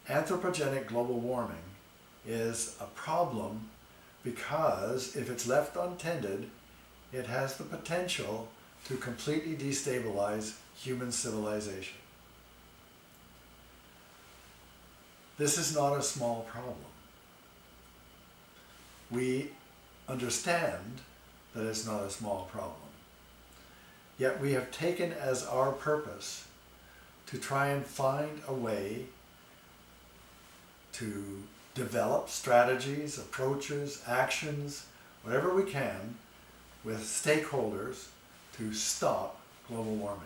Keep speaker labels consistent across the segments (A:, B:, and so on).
A: Anthropogenic global warming is a problem because if it's left untended, it has the potential to completely destabilize human civilization. This is not a small problem. We understand that it's not a small problem. Yet we have taken as our purpose to try and find a way to develop strategies, approaches, actions, whatever we can with stakeholders to stop global warming.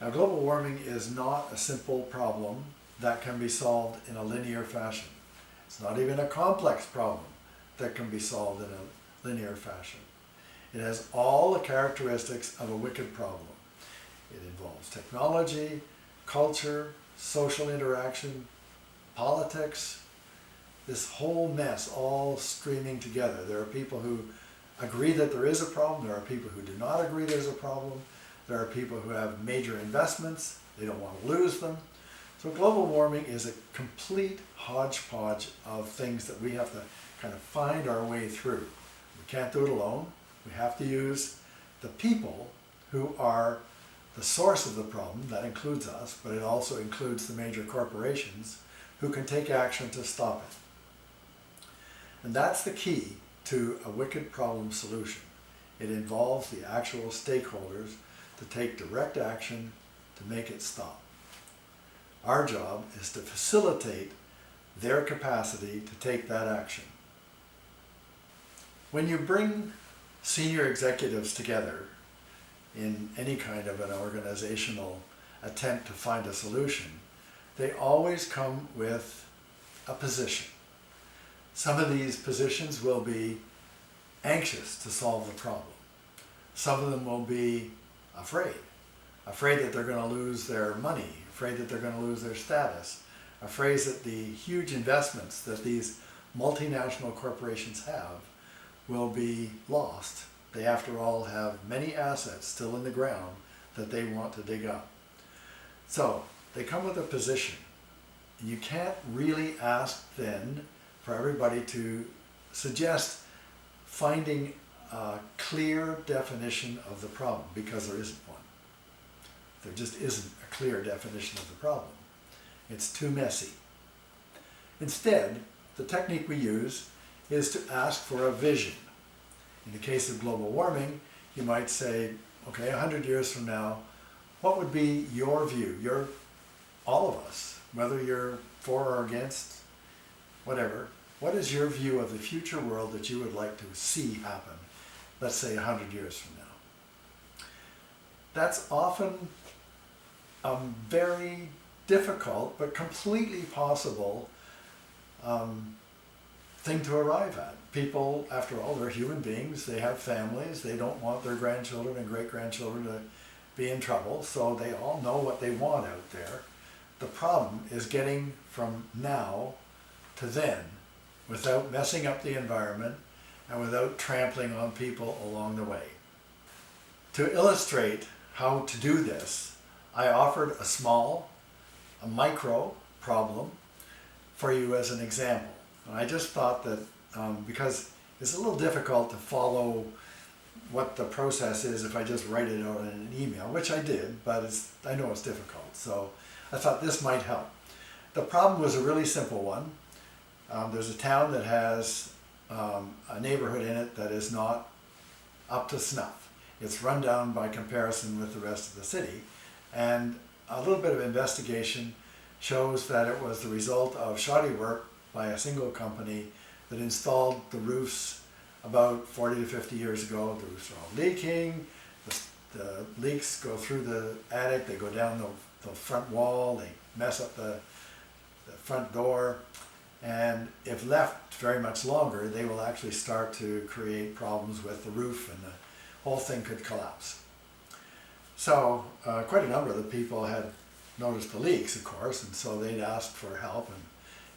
A: Now, global warming is not a simple problem that can be solved in a linear fashion. It's not even a complex problem that can be solved in a linear fashion. It has all the characteristics of a wicked problem. It involves technology, culture, social interaction, politics, this whole mess all streaming together. There are people who agree that there is a problem. There are people who do not agree there's a problem. There are people who have major investments. They don't want to lose them. So global warming is a complete hodgepodge of things that we have to kind of find our way through. We can't do it alone. We have to use the people who are the source of the problem. That includes us, but it also includes the major corporations who can take action to stop it. And that's the key to a wicked problem solution. It involves the actual stakeholders to take direct action to make it stop. Our job is to facilitate their capacity to take that action. When you bring senior executives together in any kind of an organizational attempt to find a solution, they always come with a position. Some of these positions will be anxious to solve the problem. Some of them will be afraid that they're going to lose their money, afraid that they're going to lose their status, afraid that the huge investments that these multinational corporations have will be lost. They, after all, have many assets still in the ground that they want to dig up. So they come with a position. You can't really ask then for everybody to suggest finding a clear definition of the problem, because there isn't one. There just isn't a clear definition of the problem. It's too messy. Instead, the technique we use is to ask for a vision. In the case of global warming, you might say, okay, 100 years from now, what would be your view? All of us, whether you're for or against, whatever, what is your view of the future world that you would like to see happen, let's say 100 years from now? That's often a very difficult but completely possible thing to arrive at. People, after all, they're human beings, they have families, they don't want their grandchildren and great-grandchildren to be in trouble, so they all know what they want out there. The problem is getting from now to then without messing up the environment and without trampling on people along the way. To illustrate how to do this, I offered a micro problem for you as an example. And I just thought that because it's a little difficult to follow what the process is if I just write it out in an email, which I did, but I know it's difficult. So I thought this might help. The problem was a really simple one. There's a town that has a neighborhood in it that is not up to snuff. It's run down by comparison with the rest of the city. And a little bit of investigation shows that it was the result of shoddy work by a single company that installed the roofs about 40 to 50 years ago. The roofs are all leaking, the leaks go through the attic, they go down the front wall, they mess up the front door, and if left very much longer, they will actually start to create problems with the roof and the whole thing could collapse. So quite a number of the people had noticed the leaks, of course, and so they'd asked for help,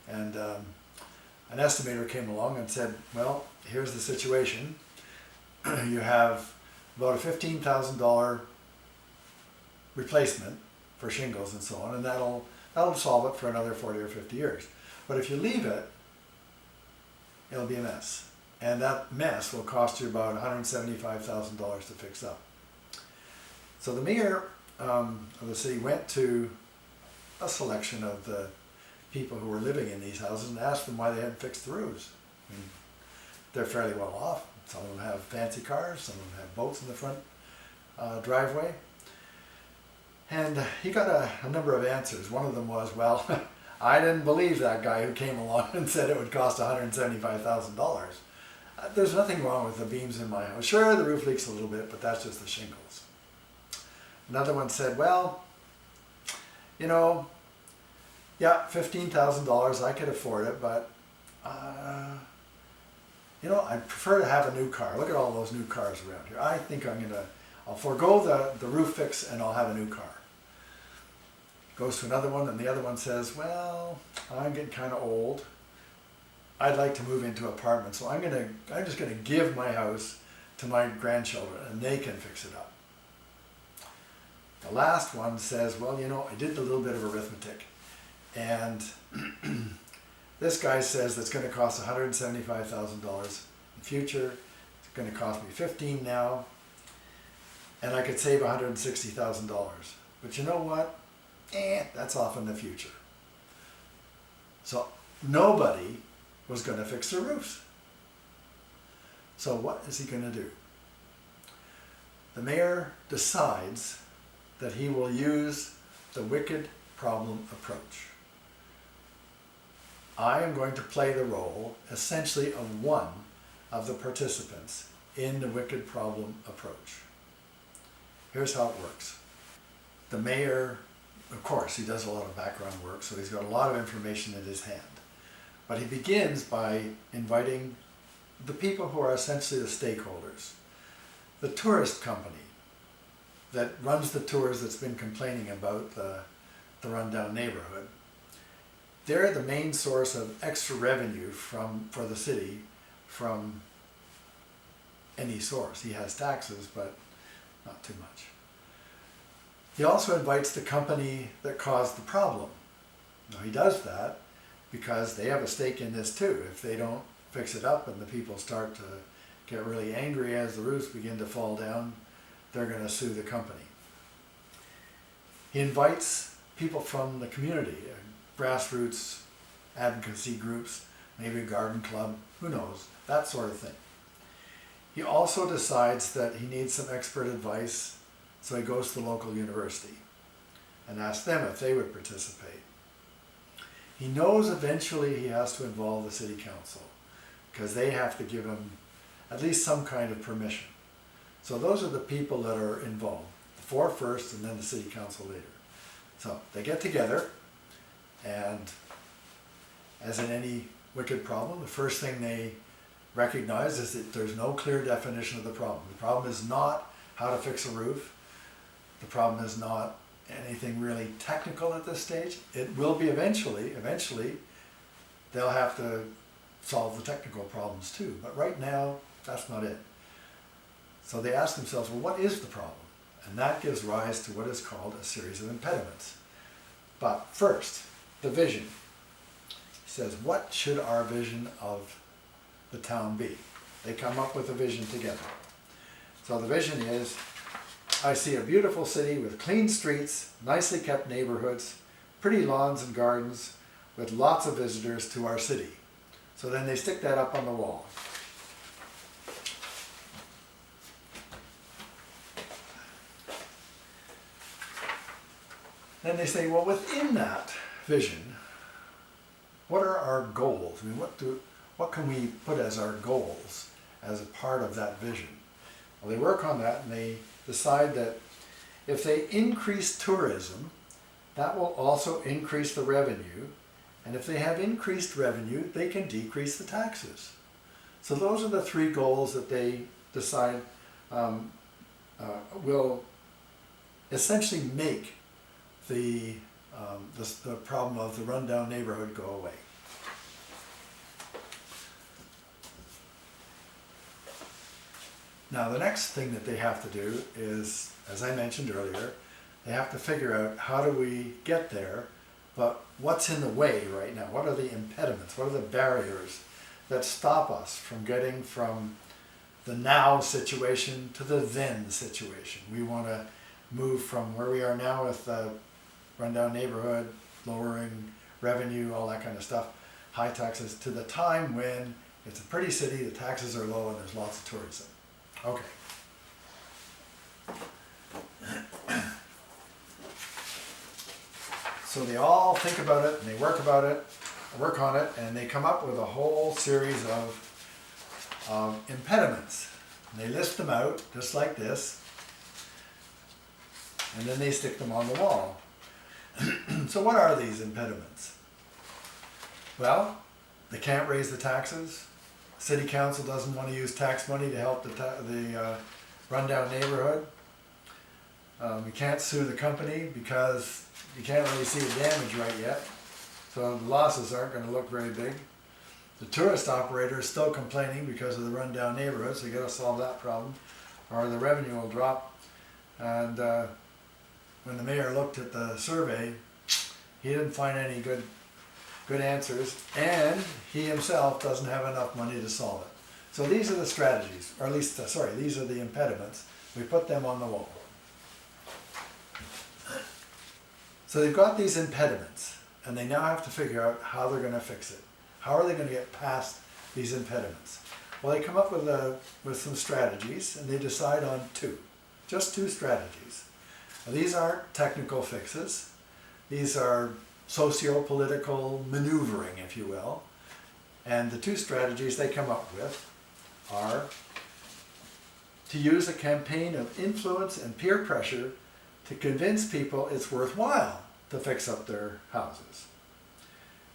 A: and an estimator came along and said, well, here's the situation. You have about a $15,000 replacement for shingles and so on, and that'll That'll solve it for another 40 or 50 years. But if you leave it, it'll be a mess. And that mess will cost you about $175,000 to fix up. So the mayor of the city went to a selection of the people who were living in these houses and asked them why they hadn't fixed the roofs. I mean, they're fairly well off. Some of them have fancy cars, some of them have boats in the front driveway. And he got a number of answers. One of them was, well, I didn't believe that guy who came along and said it would cost $175,000. There's nothing wrong with the beams in my house. Sure, the roof leaks a little bit, but that's just the shingles. Another one said, well, you know, yeah, $15,000, I could afford it, but, you know, I prefer to have a new car. Look at all those new cars around here. I think I'll forego the roof fix and I'll have a new car. Goes to another one, and the other one says, well, I'm getting kind of old. I'd like to move into an apartment, so I'm just gonna give my house to my grandchildren and they can fix it up. The last one says, well, you know, I did a little bit of arithmetic, and this guy says that's going to cost $175,000 in the future. It's going to cost me $15,000 now, and I could save $160,000. But you know what? That's off in the future. So nobody was going to fix their roofs. So what is he going to do? The mayor decides that he will use the wicked problem approach. I am going to play the role, essentially, of one of the participants in the wicked problem approach. Here's how it works. The mayor, of course, he does a lot of background work, so he's got a lot of information in his hand. But he begins by inviting the people who are essentially the stakeholders. The tourist company that runs the tours that's been complaining about the rundown neighborhood. They're the main source of extra revenue for the city from any source. He has taxes, but not too much. He also invites the company that caused the problem. Now he does that because they have a stake in this too. If they don't fix it up and the people start to get really angry as the roofs begin to fall down, they're going to sue the company. He invites people from the community, grassroots advocacy groups, maybe a garden club, who knows, that sort of thing. He also decides that he needs some expert advice, so he goes to the local university and asks them if they would participate. He knows eventually he has to involve the city council because they have to give him at least some kind of permission. So those are the people that are involved, the four first and then the city council later. So they get together, and as in any wicked problem, the first thing they recognize is that there's no clear definition of the problem. The problem is not how to fix a roof. The problem is not anything really technical at this stage. It will be eventually they'll have to solve the technical problems too. But right now, that's not it. So they ask themselves, well, what is the problem? And that gives rise to what is called a series of impediments. But first, the vision. He says, what should our vision of the town be? They come up with a vision together. So the vision is, I see a beautiful city with clean streets, nicely kept neighborhoods, pretty lawns and gardens, with lots of visitors to our city. So then they stick that up on the wall. Then they say, well, within that vision, what are our goals? I mean, what can we put as our goals as a part of that vision? Well, they work on that and they decide that if they increase tourism, that will also increase the revenue. And if they have increased revenue, they can decrease the taxes. So those are the three goals that they decide will essentially make the problem of the rundown neighborhood go away. Now the next thing that they have to do is, as I mentioned earlier, they have to figure out how do we get there But what's in the way right now? What are the impediments? What are the barriers that stop us from getting from the now situation to the then situation? We want to move from where we are now with the rundown neighborhood, lowering revenue, all that kind of stuff, high taxes, to the time when it's a pretty city, the taxes are low, and there's lots of tourism. Okay. So they all think about it and they work on it, and they come up with a whole series of impediments. And they list them out just like this, and then they stick them on the wall. So what are these impediments? Well, they can't raise the taxes. City council doesn't want to use tax money to help the rundown neighborhood. We can't sue the company because you can't really see the damage right yet. So the losses aren't going to look very big. The tourist operator is still complaining because of the rundown neighborhood, so you got to solve that problem, or the revenue will drop. And when the mayor looked at the survey, he didn't find any good answers, and he himself doesn't have enough money to solve it. So these are the strategies, or at least, these are the impediments. We put them on the wall. So they've got these impediments, and they now have to figure out how they're going to fix it. How are they going to get past these impediments? Well, they come up with some strategies, and they decide on just two strategies. Now, these aren't technical fixes. These are socio-political maneuvering, if you will. And the two strategies they come up with are to use a campaign of influence and peer pressure to convince people it's worthwhile to fix up their houses.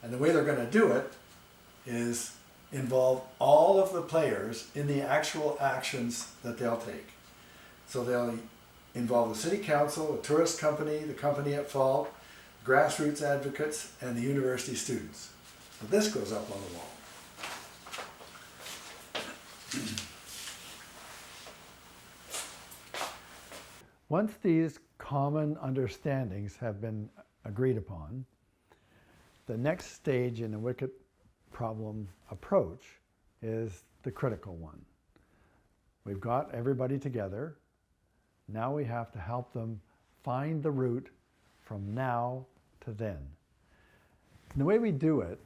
A: And the way they're going to do it is involve all of the players in the actual actions that they'll take. So they'll involve the city council, the tourist company, the company at fault, grassroots advocates, and the university students. So this goes up on the wall. Once these common understandings have been agreed upon, the next stage in the wicked problem approach is the critical one. We've got everybody together. Now we have to help them find the route from now to then. And the way we do it,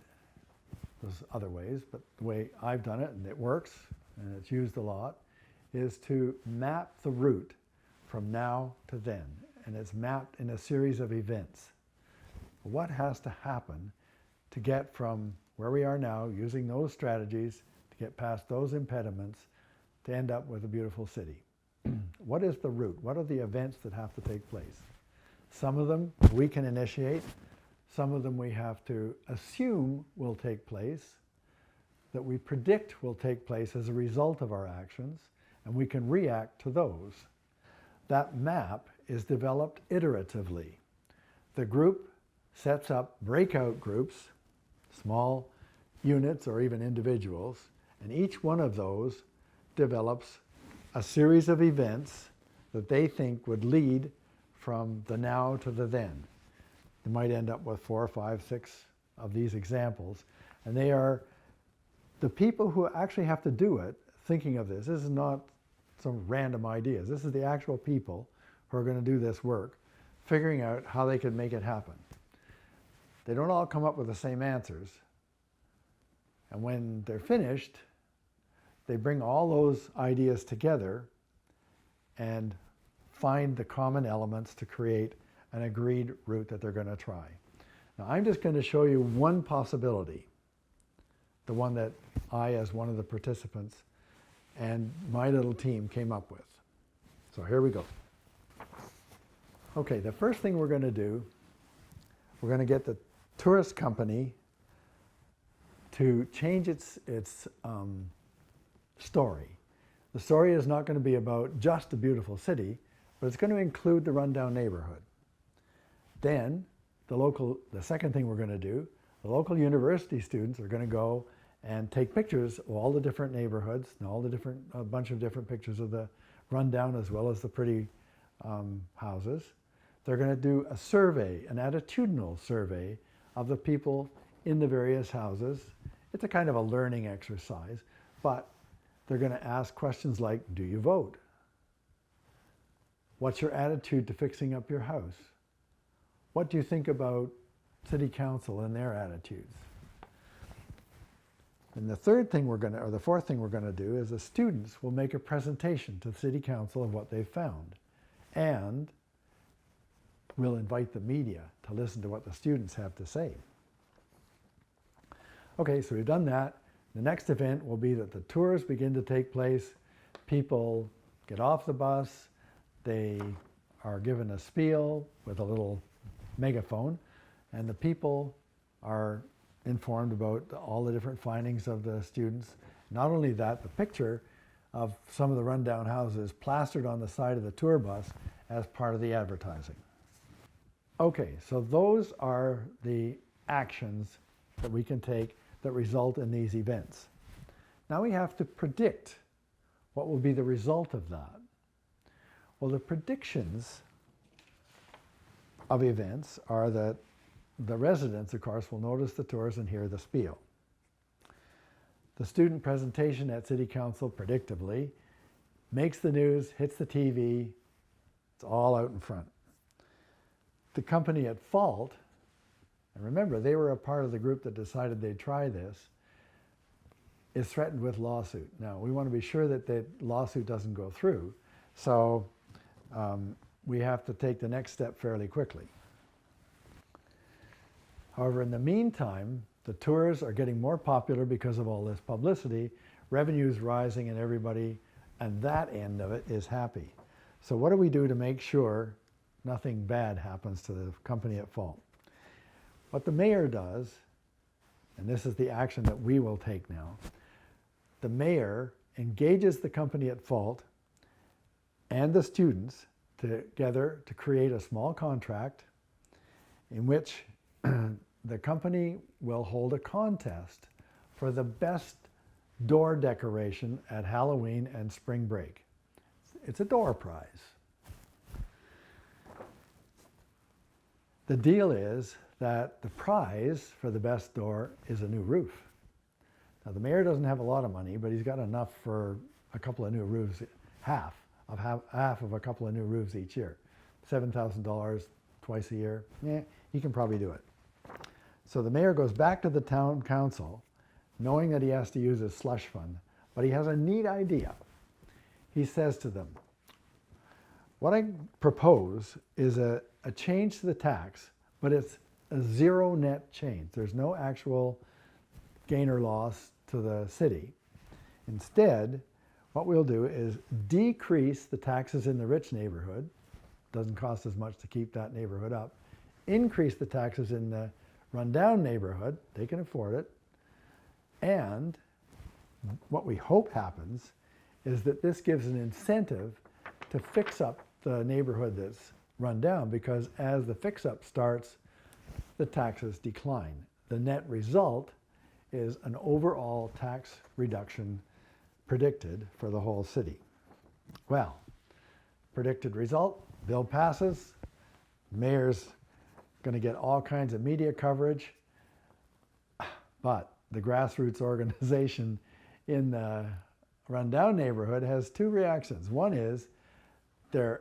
A: there's other ways, but the way I've done it, and it works, and it's used a lot, is to map the route from now to then. And it's mapped in a series of events. What has to happen to get from where we are now, using those strategies to get past those impediments, to end up with a beautiful city? What is the route? What are the events that have to take place? Some of them we can initiate. Some of them we have to assume will take place, that we predict will take place as a result of our actions, and we can react to those. That map is developed iteratively. The group sets up breakout groups, small units or even individuals, and each one of those develops a series of events that they think would lead from the now to the then. They might end up with 4 or 5, 6 of these examples, and they are the people who actually have to do it thinking of this. This is not some random ideas. This is the actual people who are going to do this work, figuring out how they can make it happen. They don't all come up with the same answers, and when they're finished, they bring all those ideas together and find the common elements to create an agreed route that they're going to try. Now, I'm just going to show you one possibility, the one that I, as one of the participants, and my little team came up with. So here we go. Okay, the first thing we're going to do, we're going to get the tourist company to change its story. The story is not going to be about just a beautiful city, but it's going to include the rundown neighborhood. Then, the second thing we're going to do, the local university students are going to go and take pictures of all the different neighborhoods and a bunch of different pictures of the rundown as well as the pretty houses. they're going to do a survey, an attitudinal survey of the people in the various houses. It's a kind of a learning exercise, but they're going to ask questions like, do you vote? What's your attitude to fixing up your house? What do you think about city council and their attitudes? And the fourth thing we're going to do is the students will make a presentation to the city council of what they've found. And we'll invite the media to listen to what the students have to say. Okay, so we've done that. The next event will be that the tours begin to take place. People get off the bus. They are given a spiel with a little megaphone, and the people are informed about all the different findings of the students. Not only that, the picture of some of the rundown houses plastered on the side of the tour bus as part of the advertising. Okay, so those are the actions that we can take that result in these events. Now we have to predict what will be the result of that. Well, the predictions of events are that the residents, of course, will notice the tours and hear the spiel. The student presentation at City Council, predictably, makes the news, hits the TV, it's all out in front. The company at fault, and remember, they were a part of the group that decided they'd try this, is threatened with lawsuit. Now, we want to be sure that the lawsuit doesn't go through, so we have to take the next step fairly quickly. However, in the meantime, the tours are getting more popular because of all this publicity, revenue's rising, and everybody, and that end of it is happy. So what do we do to make sure nothing bad happens to the company at fault? What the mayor does, and this is the action that we will take now, the mayor engages the company at fault and the students together to create a small contract in which the company will hold a contest for the best door decoration at Halloween and spring break. It's a door prize. The deal is that the prize for the best door is a new roof. Now the mayor doesn't have a lot of money, but he's got enough for a couple of new roofs, half of a couple of new roofs each year. $7,000 twice a year, he can probably do it. So the mayor goes back to the town council, knowing that he has to use his slush fund, but he has a neat idea. He says to them, what I propose is a change to the tax, but it's a zero net change. There's no actual gain or loss to the city. Instead, what we'll do is decrease the taxes in the rich neighborhood. Doesn't cost as much to keep that neighborhood up. Increase the taxes in the rundown neighborhood. They can afford it. And what we hope happens is that this gives an incentive to fix up the neighborhood that's run down, because as the fix-up starts, the taxes decline. The net result is an overall tax reduction predicted for the whole city. Well, predicted result, bill passes, mayor's going to get all kinds of media coverage, but the grassroots organization in the rundown neighborhood has two reactions. One is they're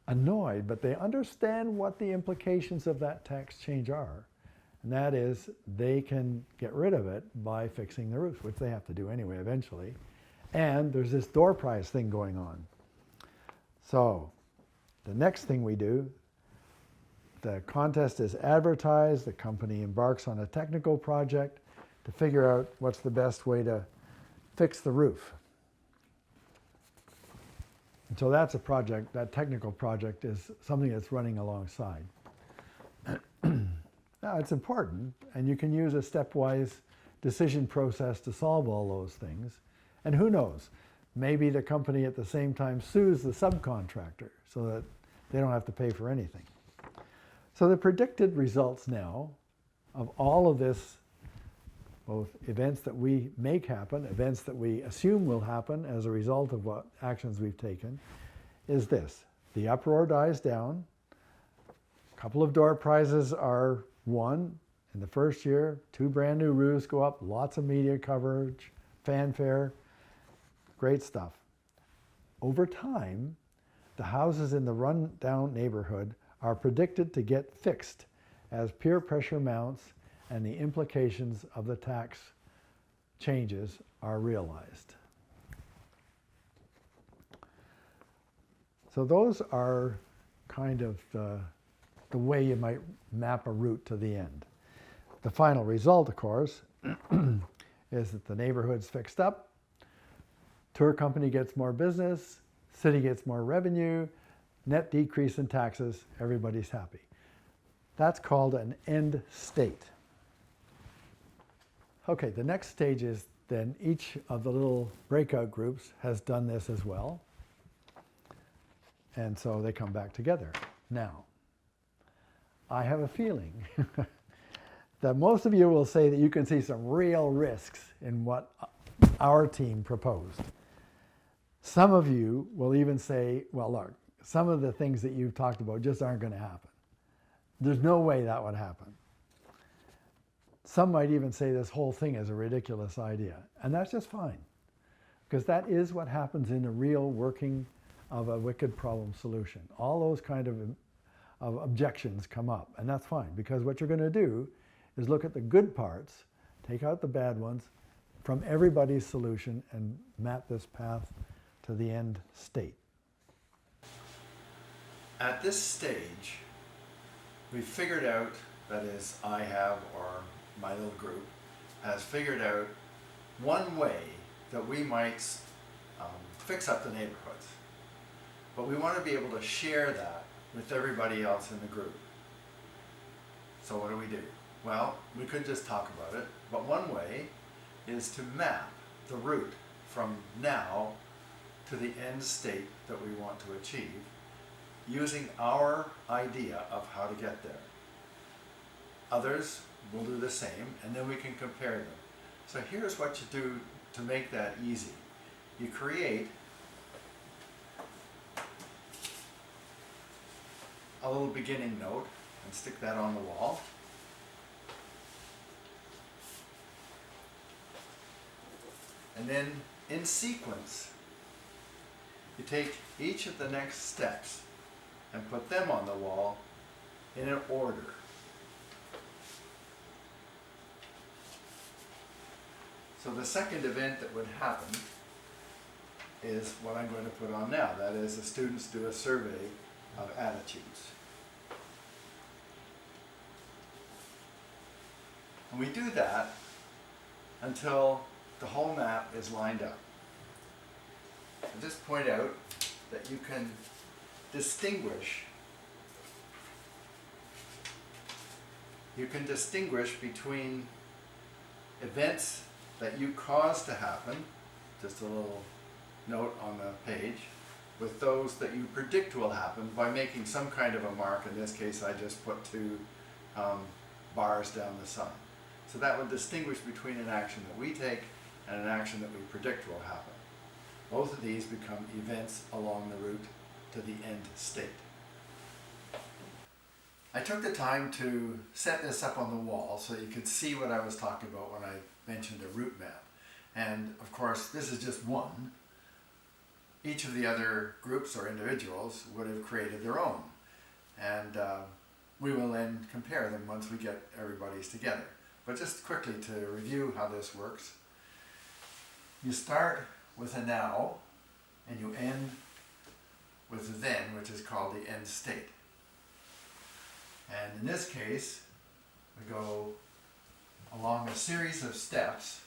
A: annoyed, but they understand what the implications of that tax change are. And that is they can get rid of it by fixing the roofs, which they have to do anyway eventually. And there's this door prize thing going on. So the next thing we do, the contest is advertised, the company embarks on a technical project to figure out what's the best way to fix the roof. And so that's a project, that technical project is something that's running alongside. Now it's important, and you can use a stepwise decision process to solve all those things. And who knows, maybe the company at the same time sues the subcontractor so that they don't have to pay for anything. So the predicted results now of all of this, both events that we make happen, events that we assume will happen as a result of what actions we've taken, is this. The uproar dies down, A couple of door prizes are won. In the first year, 2 brand new roofs go up, lots of media coverage, fanfare, great stuff. Over time, the houses in the run-down neighborhood are predicted to get fixed as peer pressure mounts and the implications of the tax changes are realized. So those are kind of the way you might map a route to the end. The final result, of course, is that the neighborhood's fixed up, tour company gets more business, city gets more revenue, net decrease in taxes, everybody's happy. That's called an end state. Okay, the next stage is then each of the little breakout groups has done this as well. And so they come back together. Now, I have a feeling that most of you will say that you can see some real risks in what our team proposed. Some of you will even say, well, look, some of the things that you've talked about just aren't going to happen. There's no way that would happen. Some might even say this whole thing is a ridiculous idea. And that's just fine, because that is what happens in the real working of a wicked problem solution. All those kind of objections come up, and that's fine, because what you're going to do is look at the good parts, take out the bad ones from everybody's solution, and map this path to the end state. At this stage, we've figured out, that is, I have, or my little group, has figured out one way that we might fix up the neighborhoods. But we want to be able to share that with everybody else in the group. So what do? Well, we could just talk about it, but one way is to map the route from now to the end state that we want to achieve, using our idea of how to get there. Others will do the same, and then we can compare them. So here's what you do to make that easy. You create a little beginning note and stick that on the wall. And then in sequence, you take each of the next steps and put them on the wall in an order. So the second event that would happen is what I'm going to put on now. That is, the students do a survey of attitudes. And we do that until the whole map is lined up. I'll just point out that you can distinguish between events that you cause to happen, just a little note on the page, with those that you predict will happen by making some kind of a mark. In this case, I just put 2 bars down the side. So that would distinguish between an action that we take and an action that we predict will happen. Both of these become events along the route to the end state. I took the time to set this up on the wall so you could see what I was talking about when I mentioned a route map. And of course, this is just one. Each of the other groups or individuals would have created their own. And we will then compare them once we get everybody's together. But just quickly to review how this works. You start with a now, and you end with a then, which is called the end state. And in this case, we go along a series of steps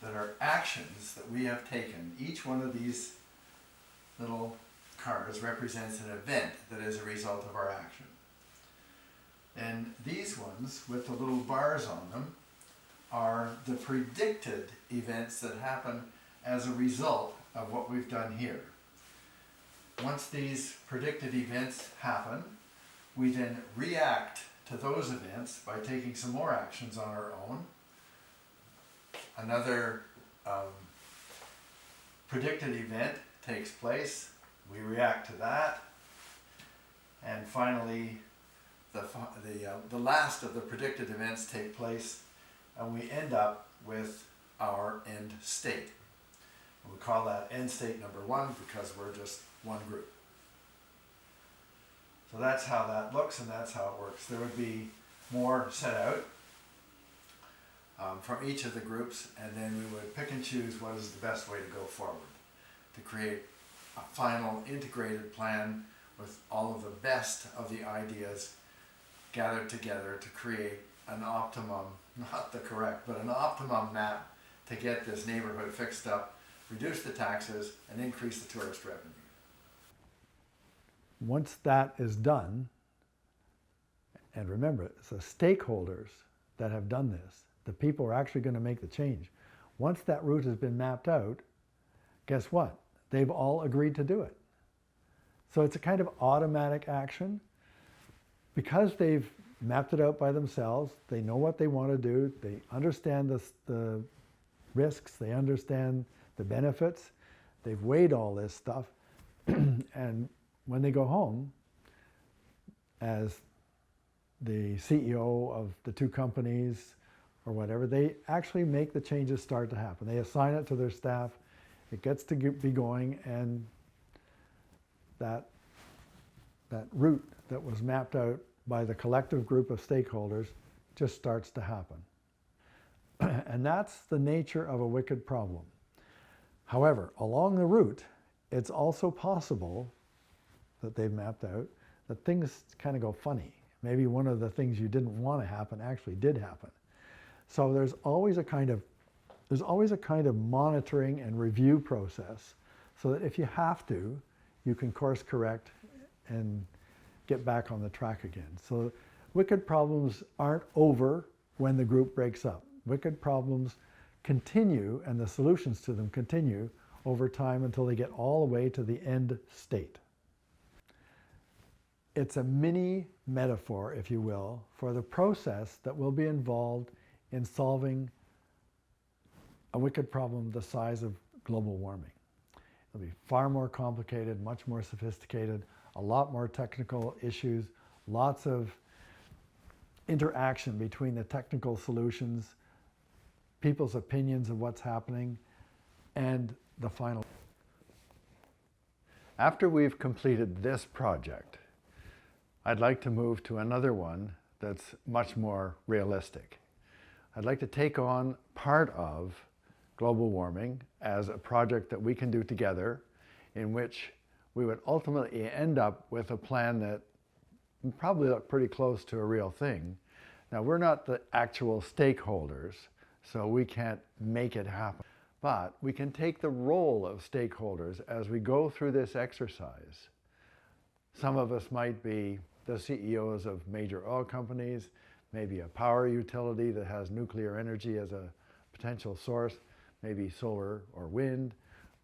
A: that are actions that we have taken. Each one of these little cars represents an event that is a result of our action. And these ones with the little bars on them are the predicted events that happen as a result of what we've done here. Once these predicted events happen, we then react to those events by taking some more actions on our own. Another predicted event takes place, we react to that, and finally the last of the predicted events take place, and we end up with our end state. And we call that end state number 1 because we're just one group. So that's how that looks, and that's how it works. There would be more set out from each of the groups, and then we would pick and choose what is the best way to go forward to create a final integrated plan with all of the best of the ideas gathered together to create an optimum, not the correct, but an optimum map to get this neighborhood fixed up, reduce the taxes, and increase the tourist revenue. Once that is done, and remember, it's the stakeholders that have done this. The people are actually going to make the change. Once that route has been mapped out, guess what? They've all agreed to do it. So it's a kind of automatic action. Because they've mapped it out by themselves, they know what they want to do, they understand the risks, they understand the benefits, they've weighed all this stuff, and when they go home, as the CEO of the two companies or whatever, they actually make the changes start to happen. They assign it to their staff, it gets to be going, and that route that was mapped out by the collective group of stakeholders just starts to happen. And that's the nature of a wicked problem. However, along the route, it's also possible that they've mapped out that things kind of go funny. Maybe one of the things you didn't want to happen actually did happen. So there's always a kind of monitoring and review process so that if you have to, you can course correct and get back on the track again. So wicked problems aren't over when the group breaks up. Wicked problems continue, and the solutions to them continue over time until they get all the way to the end state. It's a mini metaphor, if you will, for the process that will be involved in solving a wicked problem the size of global warming. It'll be far more complicated, much more sophisticated, a lot more technical issues, lots of interaction between the technical solutions, people's opinions of what's happening, and the final. After we've completed this project, I'd like to move to another one that's much more realistic. I'd like to take on part of global warming as a project that we can do together, in which we would ultimately end up with a plan that would probably look pretty close to a real thing. Now, we're not the actual stakeholders, so we can't make it happen. But we can take the role of stakeholders as we go through this exercise. Some of us might be the CEOs of major oil companies, maybe a power utility that has nuclear energy as a potential source, maybe solar or wind,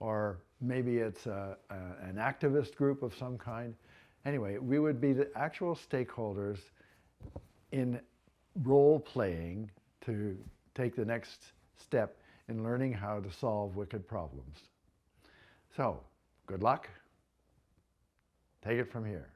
A: or maybe it's an activist group of some kind. Anyway, we would be the actual stakeholders in role playing to take the next step in learning how to solve wicked problems. So, good luck. Take it from here.